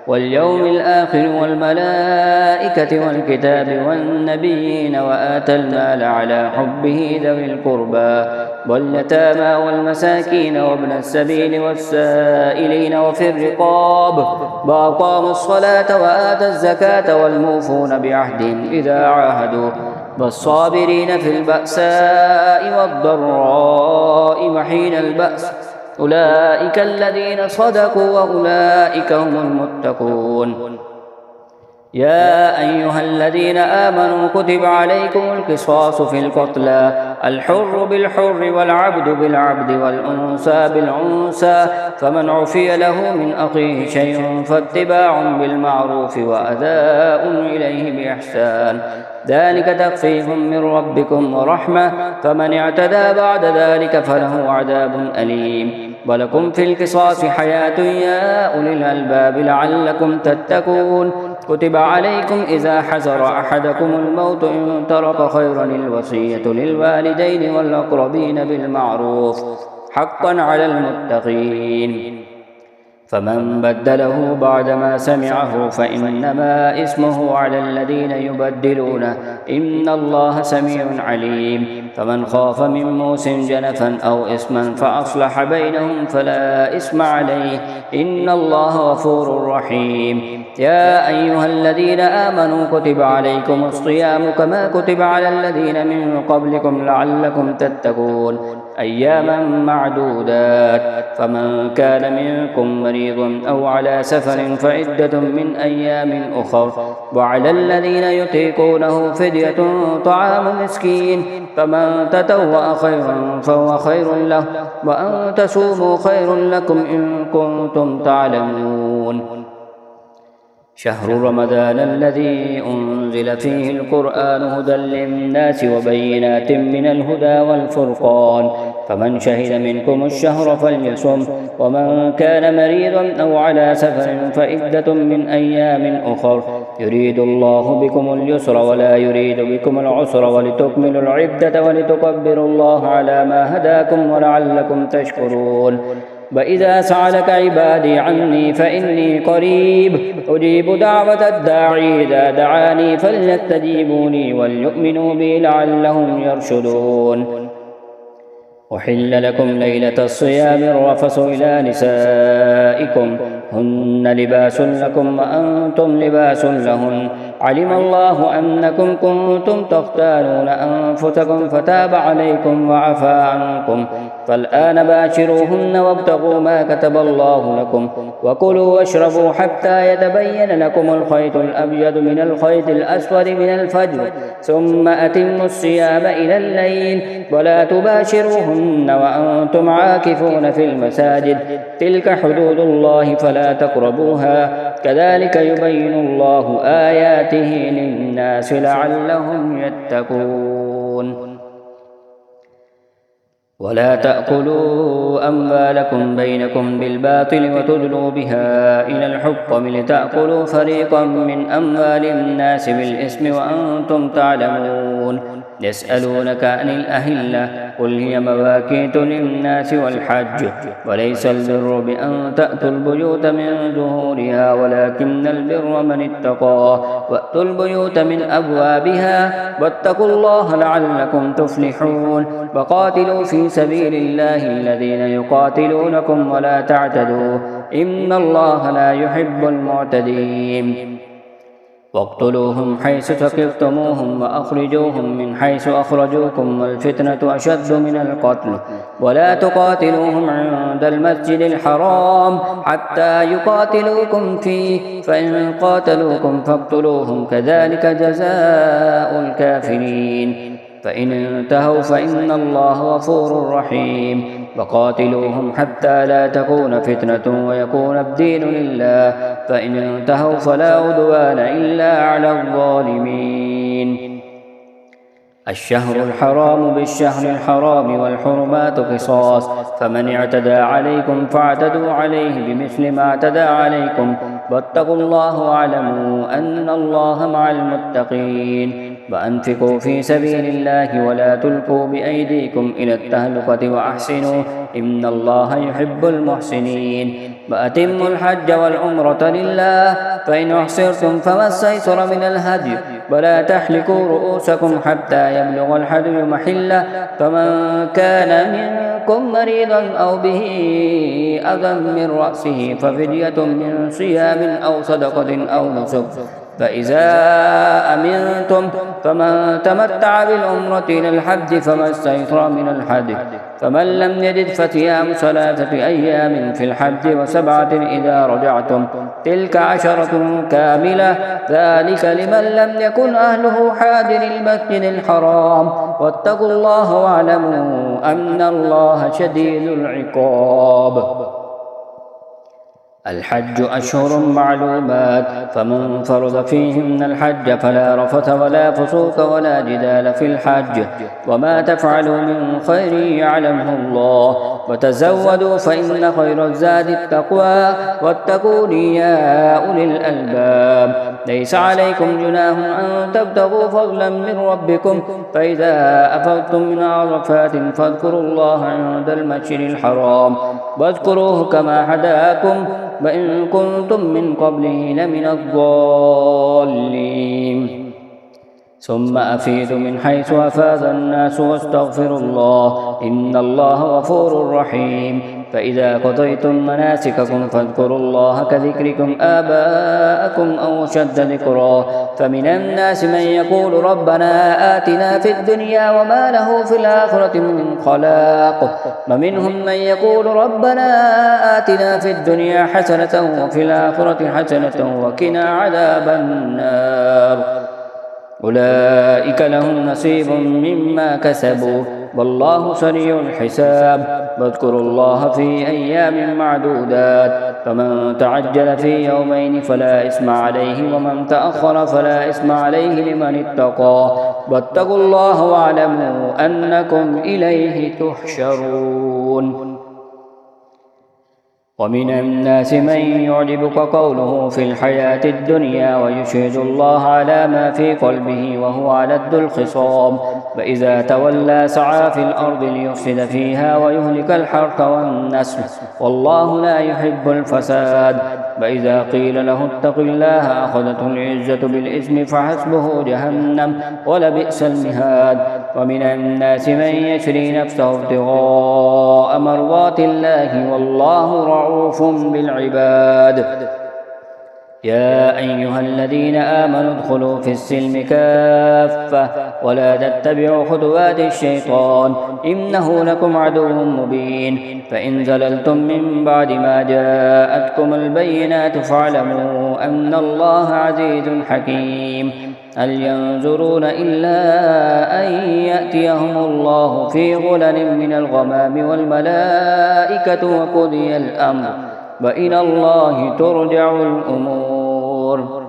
واليوم الآخر والملائكة والكتاب والنبيين وآتى المال على حبه ذوي القربى واليتامى والمساكين وابن السبيل والسائلين وفي الرقاب وأقاموا الصلاة وآتى الزكاة والموفون بعهدهم إذا عاهدوا والصابرين في البأساء والضراء وحين البأس أولئك الذين صدقوا وأولئك هم المتقون يا أيها الذين آمنوا كتب عليكم القصاص في القتلى الحر بالحر والعبد بالعبد والأنثى بالأنثى فمن عفي له من أخيه شيء فاتباع بالمعروف وأداء إليه بإحسان ذلك تخفيف من ربكم ورحمة فمن اعتدى بعد ذلك فله عذاب أليم ولكم في القصاص حياة يا أولي الألباب لعلكم تتقون كتب عليكم إذا حضر أحدكم الموت إن ترك خيرا الوصية للوالدين والأقربين بالمعروف حقا على المتقين فمن بدله بعدما سمعه فإنما إثمه على الذين يبدلونه إن الله سميع عليم فمن خاف من موص جنفا أو إثما فأصلح بينهم فلا إثم عليه إن الله غفور رحيم يا أيها الذين آمنوا كتب عليكم الصيام كما كتب على الذين من قبلكم لعلكم تتقون أياما معدودات فمن كان منكم مريض أو على سفر فعدة من أيام أخر وعلى الذين يطيقونه فدية طعام مسكين فمن تطوع خيرا فهو خير له وأن تصوموا خير لكم إن كنتم تعلمون شهر رمضان الذي أنزل فيه القرآن هدى للناس وبينات من الهدى والفرقان فمن شهد منكم الشهر فليصم ومن كان مريضا أو على سفر فعدة من أيام أخر يريد الله بكم اليسر ولا يريد بكم العسر ولتكملوا العدة ولتكبروا الله على ما هداكم ولعلكم تشكرون وإذا سألك عبادي عني فإني قريب أجيب دعوة الداعي إذا دعاني فليستجيبوا لي وليؤمنوا بي لعلهم يرشدون أحل لكم ليلة الصيام الرفث إلى نسائكم هن لباس لكم وأنتم لباس لهن علم الله أنكم كنتم تختانون أنفسكم فتاب عليكم وعفى عنكم فالآن باشروهن وابتغوا ما كتب الله لكم وكلوا واشربوا حتى يتبين لكم الخيط الأبيض من الخيط الأسود من الفجر ثم أتموا الصيام إلى الليل ولا تباشروهن وأنتم عاكفون في المساجد تلك حدود الله فلا تقربوها كذلك يبين الله آياته للناس لعلهم يتقون ولا تأكلوا أموالكم بينكم بالباطل وتدلوا بها إلى الحكم لتأكلوا فريقا من أموال الناس بالإثم وأنتم تعلمون يسألونك عن الأهلة قل هي مواقيت للناس والحج وليس البر بأن تأتوا البيوت من ظهورها ولكن البر من اتقى وأتوا البيوت من أبوابها واتقوا الله لعلكم تفلحون وقاتلوا في سبيل الله الذين يقاتلونكم ولا تعتدوا إن الله لا يحب المعتدين واقتلوهم حيث ثقفتموهم وأخرجوهم من حيث أخرجوكم والفتنة أشد من القتل ولا تقاتلوهم عند المسجد الحرام حتى يقاتلوكم فيه فإن قاتلوكم فاقتلوهم كذلك جزاء الكافرين فإن انتهوا فإن الله غفور رحيم وقاتلوهم حتى لا تكون فتنة ويكون الدين لله فإن انتهوا فلا عدوان إلا على الظالمين الشهر الحرام بالشهر الحرام والحرمات قصاص فمن اعتدى عليكم فاعتدوا عليه بمثل ما اعتدى عليكم واتقوا الله واعلموا أن الله مع المتقين وأنفقوا في سبيل الله ولا تلقوا بأيديكم إلى التهلكة وأحسنوا إن الله يحب المحسنين وأتموا الحج والعمرة لله فإن أحصرتم فما استيسر من الهدي ولا تحلقوا رؤوسكم حتى يبلغ الهدي محله فمن كان منكم مريضا أو به أذى من رأسه ففدية من صيام أو صدقة أو نسك فإذا أمنتم فمن تمتع بالعمرة إلى الحج فما استيسر من الحج، فمن لم يجد فصيام 3 أيام في الحج و7 إذا رجعتم، تلك 10 كاملة، ذلك لمن لم يكن أهله حاضر المسجد الحرام. واتقوا الله واعلموا أن الله شديد العقاب. الحج أشهر معلومات، فمن فرض فيهن الحج فلا رفث ولا فسوق ولا جدال في الحج، وما تفعلوا من خير يعلمه الله، وتزودوا فإن خير الزاد التقوى، واتقون يا أولي الألباب. ليس عليكم جناح أن تبتغوا فضلا من ربكم، فإذا أفضتم من عرفات فاذكروا الله عند المشعر الحرام، واذكروه كما هداكم وإن كنتم من قبله لمن الضالين. ثم أفيضوا من حيث أفاض الناس واستغفروا الله إن الله غفور رحيم. فإذا قضيتم مناسككم فاذكروا الله كذكركم آباءكم أو أشد ذكرا. فمن الناس من يقول ربنا آتنا في الدنيا وما له في الآخرة من خلاق، ومنهم من يقول ربنا آتنا في الدنيا حسنة وفي الآخرة حسنة وقنا عذاب النار. أولئك لهم نصيب مما كسبوا والله سريع الحساب. واذكروا الله في أيام معدودات، فمن تعجل في يومين فلا إثم عليه، ومن تأخر فلا إثم عليه لمن اتقى. واتقوا الله واعلموا أنكم إليه تحشرون. ومن الناس من يعجبك قوله في الحياة الدنيا ويشهد الله على ما في قلبه وهو ألد الخصام، وإذا تولى سعى في الأرض ليفسد فيها ويهلك الحرث والنسل والله لا يحب الفساد. وإذا قيل له اتق الله أخذته العزة بالإثم فحسبه جهنم ولبئس المهاد. ومن الناس من يشري نفسه ابتغاء مرضات الله والله رؤوف بالعباد. يا أيها الذين آمنوا ادخلوا في السلم كافة ولا تتبعوا خطوات الشيطان إنه لكم عدو مبين. فإن زللتم من بعد ما جاءتكم البينات فاعلموا أن الله عزيز حكيم. هل ينظرون إلا أن يأتيهم الله في غلل من الغمام والملائكة وقضي الأمر وإلى الله ترجع الأمور.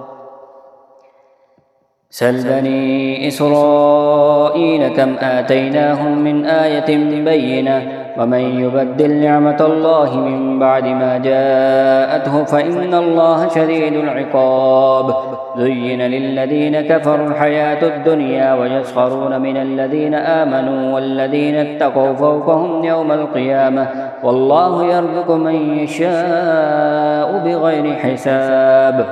سل بني إسرائيل كم آتيناهم من آية بينة ومن يبدل نعمة الله من بعد ما جاءته فإن الله شديد العقاب. زين للذين كفروا الحياة الدنيا ويسخرون من الذين آمنوا والذين اتقوا فوقهم يوم القيامة والله يرزق من يشاء بغير حساب.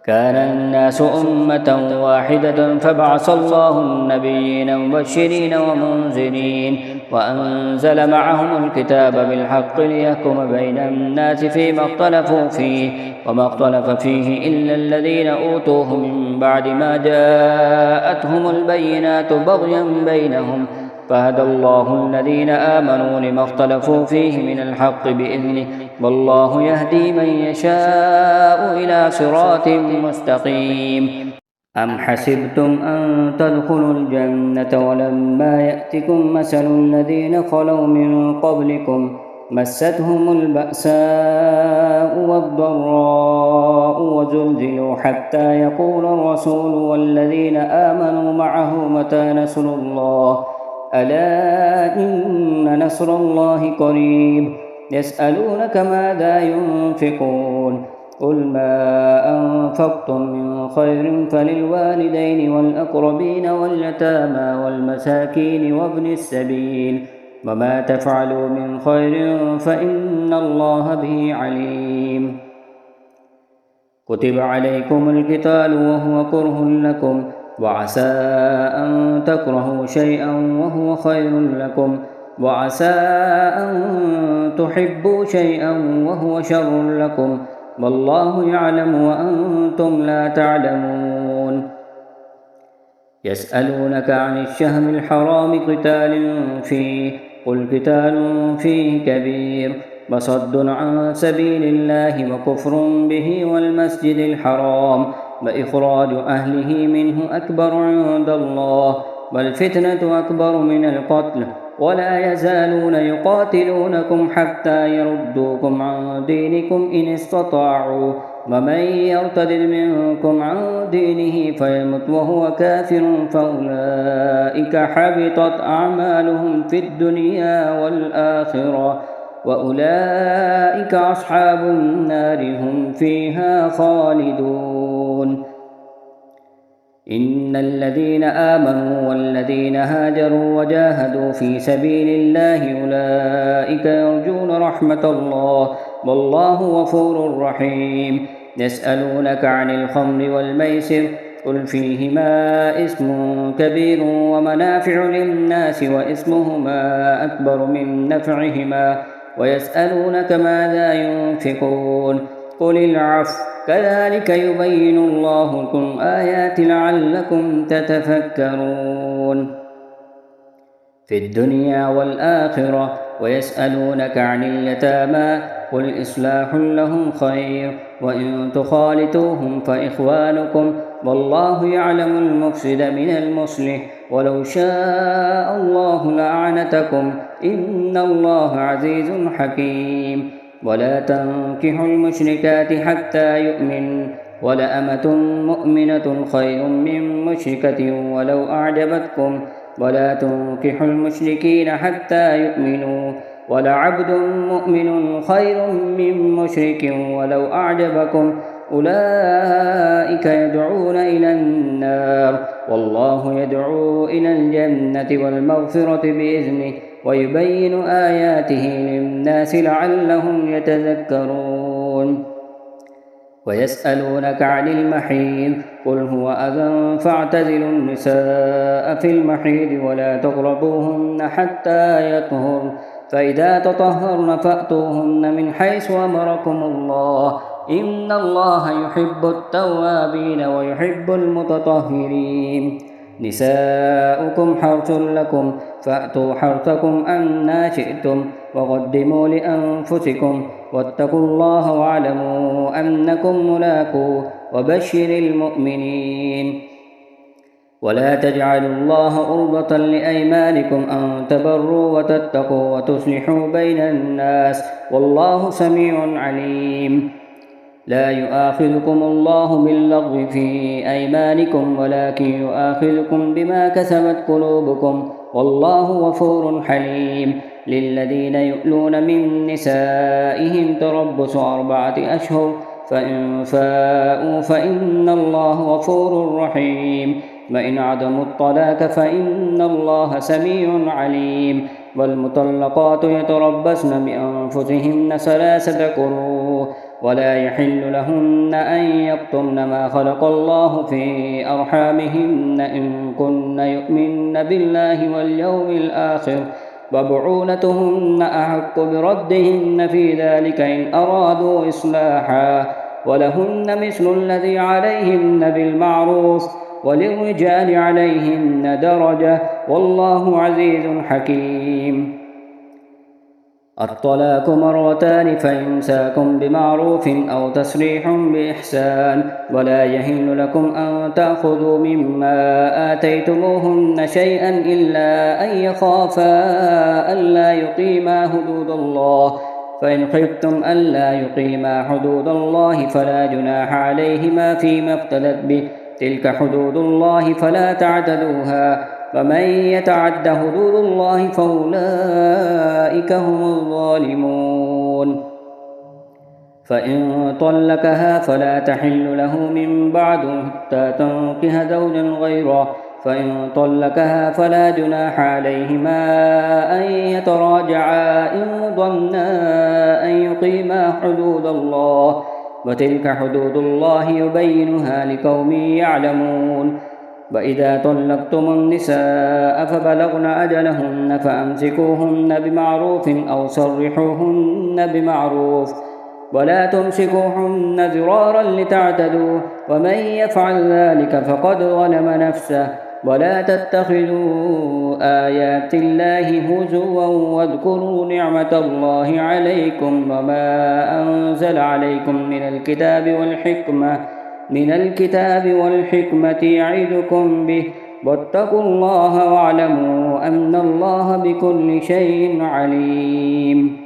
كان الناس أمة واحدة فبعث الله النبيين مبشرين ومنذرين وأنزل معهم الكتاب بالحق ليحكم بين الناس فيما اختلفوا فيه وما اختلف فيه إلا الذين أوتوه من بعد ما جاءتهم البينات بغيا بينهم فهدى الله الذين آمنوا لما اختلفوا فيه من الحق بإذنه والله يهدي من يشاء إلى صراط مستقيم. أم حسبتم أن تدخلوا الجنة ولما يأتكم مثل الذين خلوا من قبلكم مستهم البأساء والضراء وزلزلوا حتى يقول الرسول والذين آمنوا معه متى نصر الله ألا إن نصر الله قريب. يسألونك ماذا ينفقون قل ما أنفقتم من خير فللوالدين والأقربين واليتامى والمساكين وابن السبيل وما تفعلوا من خير فإن الله به عليم. كتب عليكم القتال وهو كره لكم وعسى أن تكرهوا شيئا وهو خير لكم وعسى أن تحبوا شيئا وهو شر لكم والله يعلم وأنتم لا تعلمون. يسألونك عن الشهر الحرام قتال فيه قل قتال فيه كبير وصد عن سبيل الله وكفر به والمسجد الحرام وإخراج أهله منه أكبر عند الله والفتنة أكبر من القتل ولا يزالون يقاتلونكم حتى يردوكم عن دينكم إن استطاعوا ومن يرتد منكم عن دينه فيمت وهو كافر فأولئك حبطت أعمالهم في الدنيا والآخرة وأولئك أصحاب النار هم فيها خالدون. إن الذين آمنوا والذين هاجروا وجاهدوا في سبيل الله أولئك يرجون رحمة الله والله غفور رحيم. يسألونك عن الخمر والميسر قل فيهما اسم كبير ومنافع للناس واسمهما أكبر من نفعهما ويسألونك ماذا ينفقون قل العفو كذلك يبين الله لكم آيات لعلكم تتفكرون في الدنيا والآخرة. ويسألونك عن اليتامى قل إصلاح لهم خير وإن تخالطوهم فإخوانكم والله يعلم المفسد من المصلح ولو شاء الله لأعنتكم إن الله عزيز حكيم. ولا تنكحوا المشركات حتى يؤمن ولأمة مؤمنة خير من مشركة ولو أعجبتكم ولا تنكحوا المشركين حتى يؤمنوا ولعبد مؤمن خير من مشرك ولو أعجبكم أولئك يدعون إلى النار والله يدعو إلى الجنة والمغفرة بإذنه ويبين آياته للناس لعلهم يتذكرون. ويسألونك عن المحيض قل هو أذى فاعتزلوا النساء في المحيض ولا تقربوهن حتى يطهرن فإذا تطهرن فأتوهن من حيث أمركم الله إن الله يحب التوابين ويحب المتطهرين. نساؤكم حرث لكم فأتوا حرثكم أنى شئتم وقدموا لأنفسكم واتقوا الله واعلموا أنكم ملاقوه وبشر المؤمنين. ولا تجعلوا الله عرضة لأيمانكم أن تبروا وتتقوا وتصلحوا بين الناس والله سميع عليم. لا يؤاخذكم الله باللغو في أيمانكم ولكن يؤاخذكم بما كسبت قلوبكم والله غفور حليم. للذين يؤلون من نسائهم تربص 4 أشهر فإن فاءوا فإن الله غفور رحيم وإن عدموا الطلاق فإن الله سميع عليم. والمطلقات يتربصن بأنفسهن 3 قروء ولا يحل لهن أن يكتمن ما خلق الله في أرحامهن إن كن يؤمن بالله واليوم الآخر وبعولتهن أحق بردهن في ذلك إن أرادوا إصلاحا ولهن مثل الذي عليهن بالمعروف وللرجال عليهن درجة والله عزيز حكيم. الطلاق 2 مرتان فإمساك بمعروف أو تسريح بإحسان ولا يحل لكم أن تأخذوا مما آتيتموهن شيئا إلا أن يخافا ألا يقيما حدود الله فإن خفتم ألا يقيما حدود الله فلا جناح عليهما فيما افتدت به تلك حدود الله فلا تعتدوها ومن يتعد حدود الله فأولئك هم الظالمون. فإن طلقها فلا تحل له من بعد حتى تنكح زوجا غيره فإن طلقها فلا جناح عليهما أن يتراجعا إن ظنا أن يقيما حدود الله وتلك حدود الله يبينها لقوم يعلمون. وإذا طلقتم النساء فبلغن أجلهن فأمسكوهن بمعروف أو سرحوهن بمعروف ولا تمسكوهن ضرارا لتعتدوا ومن يفعل ذلك فقد ظلم نفسه ولا تتخذوا آيات الله هزوا واذكروا نعمة الله عليكم وما أنزل عليكم من الكتاب والحكمة يعظكم به واتقوا الله واعلموا أن الله بكل شيء عليم.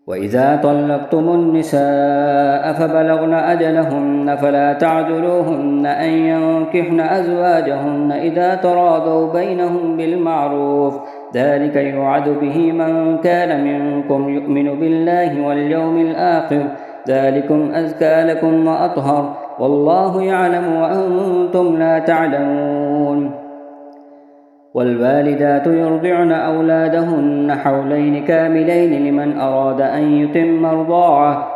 وإذا طلقتم النساء فبلغن أجلهن فلا تعذروهن أن ينكحن أزواجهن إذا تراضوا بينهم بالمعروف ذلك يوعظ به من كان منكم يؤمن بالله واليوم الآخر ذلكم أزكى لكم وأطهر والله يعلم وأنتم لا تعلمون. والوالدات يرضعن أولادهن حولين كاملين لمن أراد أن يتم الرضاعة